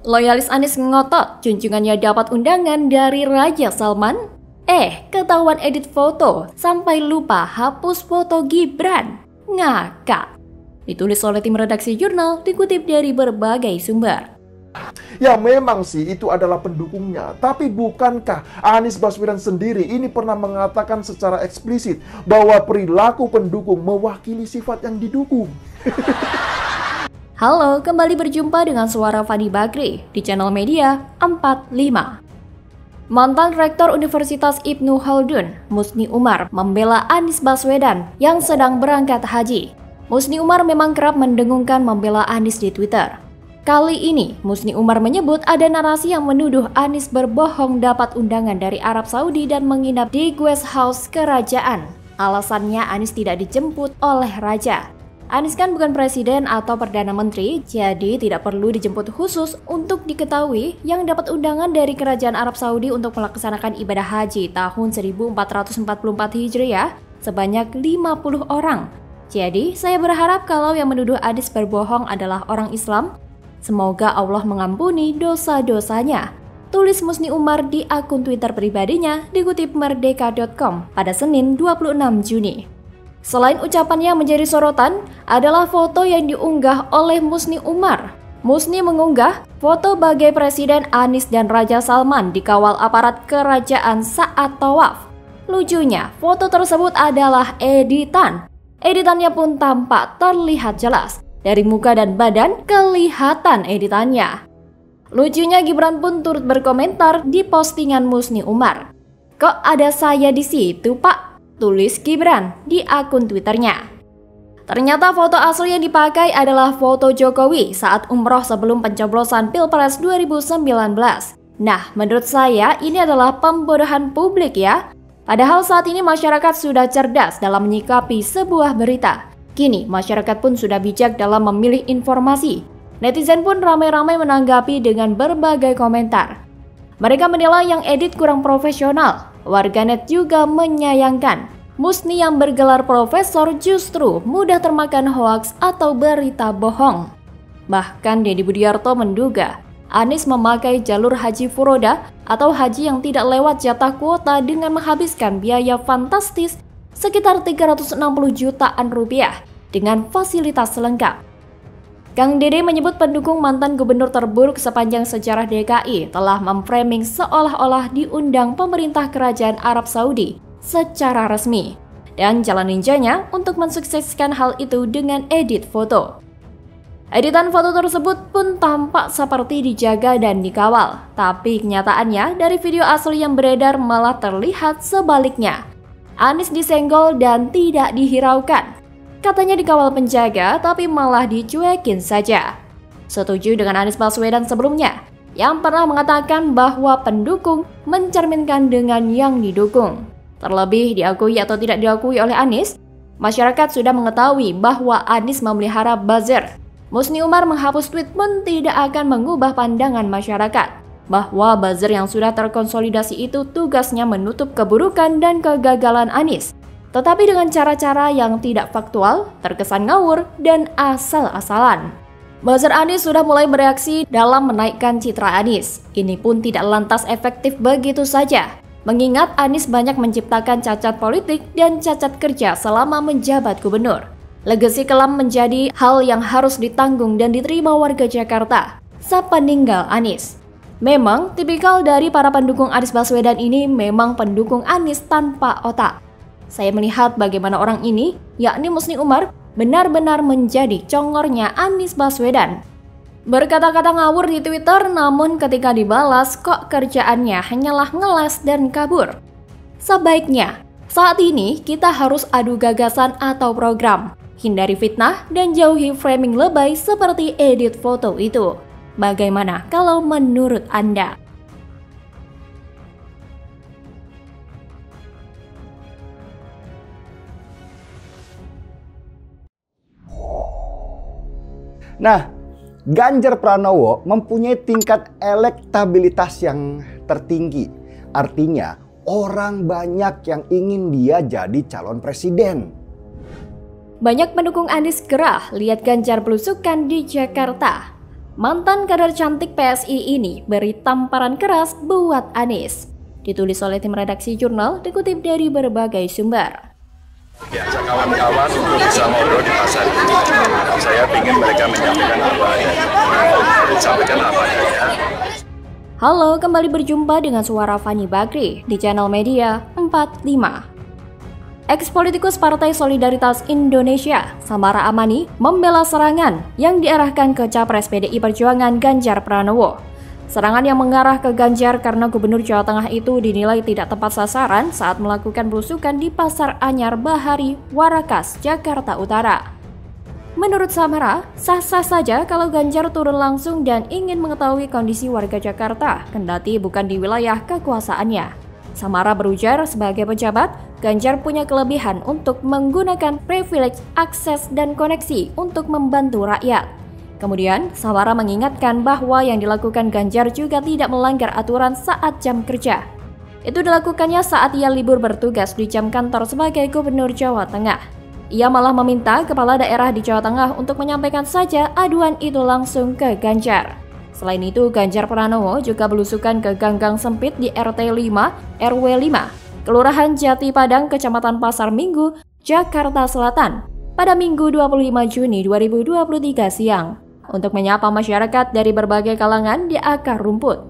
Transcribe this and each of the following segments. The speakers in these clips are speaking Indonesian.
Loyalis Anies ngotot junjungannya dapat undangan dari Raja Salman. Ketahuan edit foto sampai lupa hapus foto Gibran. Ngakak. Ditulis oleh tim redaksi jurnal, dikutip dari berbagai sumber. Ya memang sih itu adalah pendukungnya. Tapi bukankah Anies Baswedan sendiri ini pernah mengatakan secara eksplisit bahwa perilaku pendukung mewakili sifat yang didukung? Halo, kembali berjumpa dengan suara Fani Bakri di channel media 45. Mantan Rektor Universitas Ibnu Khaldun, Musni Umar, membela Anies Baswedan yang sedang berangkat haji. Musni Umar memang kerap mendengungkan membela Anies di Twitter. Kali ini, Musni Umar menyebut ada narasi yang menuduh Anies berbohong dapat undangan dari Arab Saudi dan menginap di guest house kerajaan. Alasannya Anies tidak dijemput oleh raja. Anies kan bukan presiden atau perdana menteri, jadi tidak perlu dijemput khusus untuk diketahui yang dapat undangan dari kerajaan Arab Saudi untuk melaksanakan ibadah haji tahun 1444 Hijriah sebanyak 50 orang. Jadi, saya berharap kalau yang menuduh Anies berbohong adalah orang Islam, semoga Allah mengampuni dosa-dosanya. Tulis Musni Umar di akun Twitter pribadinya, dikutip merdeka.com pada Senin 26 Juni. Selain ucapan yang menjadi sorotan adalah foto yang diunggah oleh Musni Umar. Musni mengunggah foto bagai Presiden Anies dan Raja Salman dikawal aparat kerajaan saat tawaf. Lucunya, foto tersebut adalah editan. Editannya pun tampak terlihat jelas. Dari muka dan badan kelihatan editannya. Lucunya Gibran pun turut berkomentar di postingan Musni Umar. "Kok ada saya di situ, Pak?" tulis Gibran di akun Twitternya. Ternyata foto asli yang dipakai adalah foto Jokowi saat umroh sebelum pencoblosan Pilpres 2019. Nah, menurut saya ini adalah pembodohan publik ya. Padahal saat ini masyarakat sudah cerdas dalam menyikapi sebuah berita. Kini, masyarakat pun sudah bijak dalam memilih informasi. Netizen pun ramai-ramai menanggapi dengan berbagai komentar. Mereka menilai yang edit kurang profesional. Warganet juga menyayangkan. Musni yang bergelar profesor justru mudah termakan hoaks atau berita bohong. Bahkan Deddy Budiarto menduga Anies memakai jalur haji furoda atau haji yang tidak lewat jatah kuota dengan menghabiskan biaya fantastis sekitar 360 jutaan rupiah dengan fasilitas lengkap. Kang Dede menyebut pendukung mantan gubernur terburuk sepanjang sejarah DKI telah memframing seolah-olah diundang pemerintah kerajaan Arab Saudi secara resmi dan jalan ninjanya untuk mensukseskan hal itu dengan edit foto. Editan foto tersebut pun tampak seperti dijaga dan dikawal, tapi kenyataannya dari video asli yang beredar malah terlihat sebaliknya. Anies disenggol dan tidak dihiraukan. Katanya dikawal penjaga, tapi malah dicuekin saja. Setuju dengan Anies Baswedan sebelumnya, yang pernah mengatakan bahwa pendukung mencerminkan dengan yang didukung. Terlebih diakui atau tidak diakui oleh Anies, masyarakat sudah mengetahui bahwa Anies memelihara buzzer. Musni Umar menghapus tweet pun tidak akan mengubah pandangan masyarakat bahwa buzzer yang sudah terkonsolidasi itu tugasnya menutup keburukan dan kegagalan Anies. Tetapi dengan cara-cara yang tidak faktual, terkesan ngawur, dan asal-asalan. Buzzer Anies sudah mulai bereaksi dalam menaikkan citra Anies. Ini pun tidak lantas efektif begitu saja, mengingat Anies banyak menciptakan cacat politik dan cacat kerja selama menjabat gubernur. Legasi kelam menjadi hal yang harus ditanggung dan diterima warga Jakarta sepeninggal Anies. Memang, tipikal dari para pendukung Anies Baswedan ini memang pendukung Anies tanpa otak. Saya melihat bagaimana orang ini, yakni Musni Umar, benar-benar menjadi congornya Anies Baswedan. Berkata-kata ngawur di Twitter, namun ketika dibalas kok kerjaannya hanyalah ngeles dan kabur. Sebaiknya, saat ini kita harus adu gagasan atau program. Hindari fitnah dan jauhi framing lebay seperti edit foto itu. Bagaimana kalau menurut Anda? Nah, Ganjar Pranowo mempunyai tingkat elektabilitas yang tertinggi. Artinya, orang banyak yang ingin dia jadi calon presiden. Banyak pendukung Anies gerah lihat Ganjar belusukan di Jakarta. mantan kader cantik PSI ini beri tamparan keras buat Anies. Ditulis oleh tim redaksi jurnal, dikutip dari berbagai sumber. Biasa kawan-kawan untuk bisa ngobrol di pasar ini. Saya ingin mereka menyampaikan apa adanya. Sampaikan apa adanya. Halo, kembali berjumpa dengan suara Fani Bakri di channel media 45. Ex-politikus Partai Solidaritas Indonesia, Samara Amani, membela serangan yang diarahkan ke Capres PDI Perjuangan Ganjar Pranowo. Serangan yang mengarah ke Ganjar karena Gubernur Jawa Tengah itu dinilai tidak tepat sasaran saat melakukan belusukan di Pasar Anyar Bahari, Warakas, Jakarta Utara. Menurut Samara, sah-sah saja kalau Ganjar turun langsung dan ingin mengetahui kondisi warga Jakarta, kendati bukan di wilayah kekuasaannya. Samara berujar sebagai pejabat, Ganjar punya kelebihan untuk menggunakan privilege, akses, dan koneksi untuk membantu rakyat. Kemudian, Samara mengingatkan bahwa yang dilakukan Ganjar juga tidak melanggar aturan saat jam kerja. Itu dilakukannya saat ia libur bertugas di jam kantor sebagai Gubernur Jawa Tengah. Ia malah meminta kepala daerah di Jawa Tengah untuk menyampaikan saja aduan itu langsung ke Ganjar. Selain itu, Ganjar Pranowo juga belusukan ke gang-gang sempit di RT 5, RW 5, Kelurahan Jati Padang, Kecamatan Pasar Minggu, Jakarta Selatan, pada Minggu 25 Juni 2023 siang, untuk menyapa masyarakat dari berbagai kalangan di akar rumput.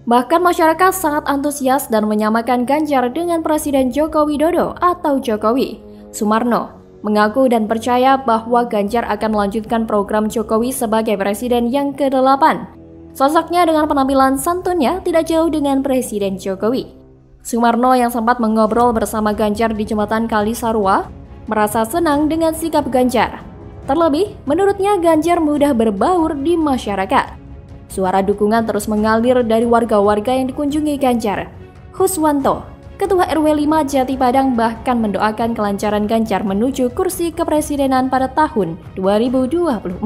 Bahkan masyarakat sangat antusias dan menyamakan Ganjar dengan Presiden Joko Widodo atau Jokowi. Sumarno mengaku dan percaya bahwa Ganjar akan melanjutkan program Jokowi sebagai presiden yang ke-8. Sosoknya dengan penampilan santunnya tidak jauh dengan Presiden Jokowi. Sumarno yang sempat mengobrol bersama Ganjar di Jembatan Kali Sarua merasa senang dengan sikap Ganjar. Terlebih, menurutnya Ganjar mudah berbaur di masyarakat. Suara dukungan terus mengalir dari warga-warga yang dikunjungi Ganjar. Huswanto, Ketua RW 5 Jati Padang, bahkan mendoakan kelancaran Ganjar menuju kursi kepresidenan pada tahun 2024.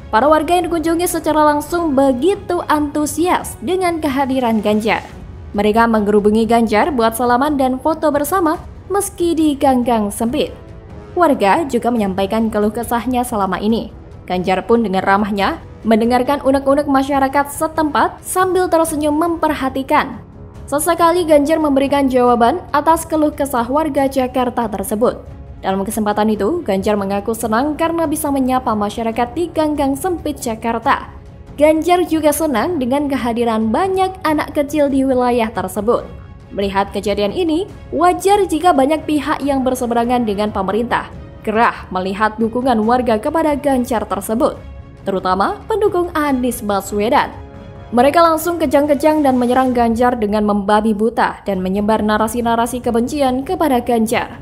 Para warga yang dikunjungi secara langsung begitu antusias dengan kehadiran Ganjar. Mereka menggerubungi Ganjar buat salaman dan foto bersama meski di gang-gang sempit. Warga juga menyampaikan keluh kesahnya selama ini. Ganjar pun dengan ramahnya mendengarkan unek-unek masyarakat setempat sambil tersenyum memperhatikan. Sesekali Ganjar memberikan jawaban atas keluh kesah warga Jakarta tersebut. Dalam kesempatan itu, Ganjar mengaku senang karena bisa menyapa masyarakat di gang-gang sempit Jakarta. Ganjar juga senang dengan kehadiran banyak anak kecil di wilayah tersebut. Melihat kejadian ini, wajar jika banyak pihak yang berseberangan dengan pemerintah gerah melihat dukungan warga kepada Ganjar tersebut, terutama pendukung Anies Baswedan. Mereka langsung kejang-kejang dan menyerang Ganjar dengan membabi buta dan menyebar narasi-narasi kebencian kepada Ganjar.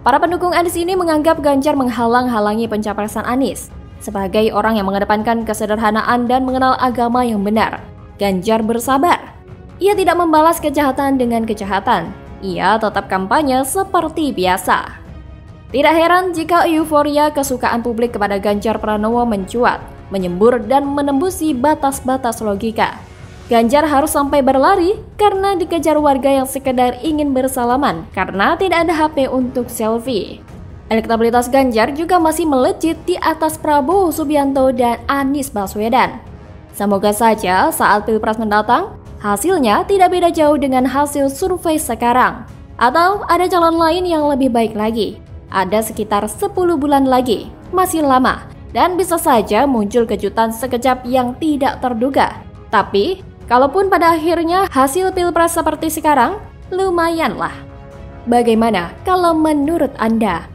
Para pendukung Anies ini menganggap Ganjar menghalang-halangi pencapresan Anies. Sebagai orang yang mengedepankan kesederhanaan dan mengenal agama yang benar, Ganjar bersabar. Ia tidak membalas kejahatan dengan kejahatan. Ia tetap kampanye seperti biasa. Tidak heran jika euforia kesukaan publik kepada Ganjar Pranowo mencuat, menyembur dan menembusi batas-batas logika. Ganjar harus sampai berlari karena dikejar warga yang sekedar ingin bersalaman karena tidak ada HP untuk selfie. Elektabilitas Ganjar juga masih melejit di atas Prabowo Subianto dan Anies Baswedan. Semoga saja saat Pilpres mendatang, hasilnya tidak beda jauh dengan hasil survei sekarang. Atau ada calon lain yang lebih baik lagi. Ada sekitar 10 bulan lagi, masih lama, dan bisa saja muncul kejutan sekejap yang tidak terduga. Tapi, kalaupun pada akhirnya hasil Pilpres seperti sekarang, lumayanlah. Bagaimana kalau menurut Anda?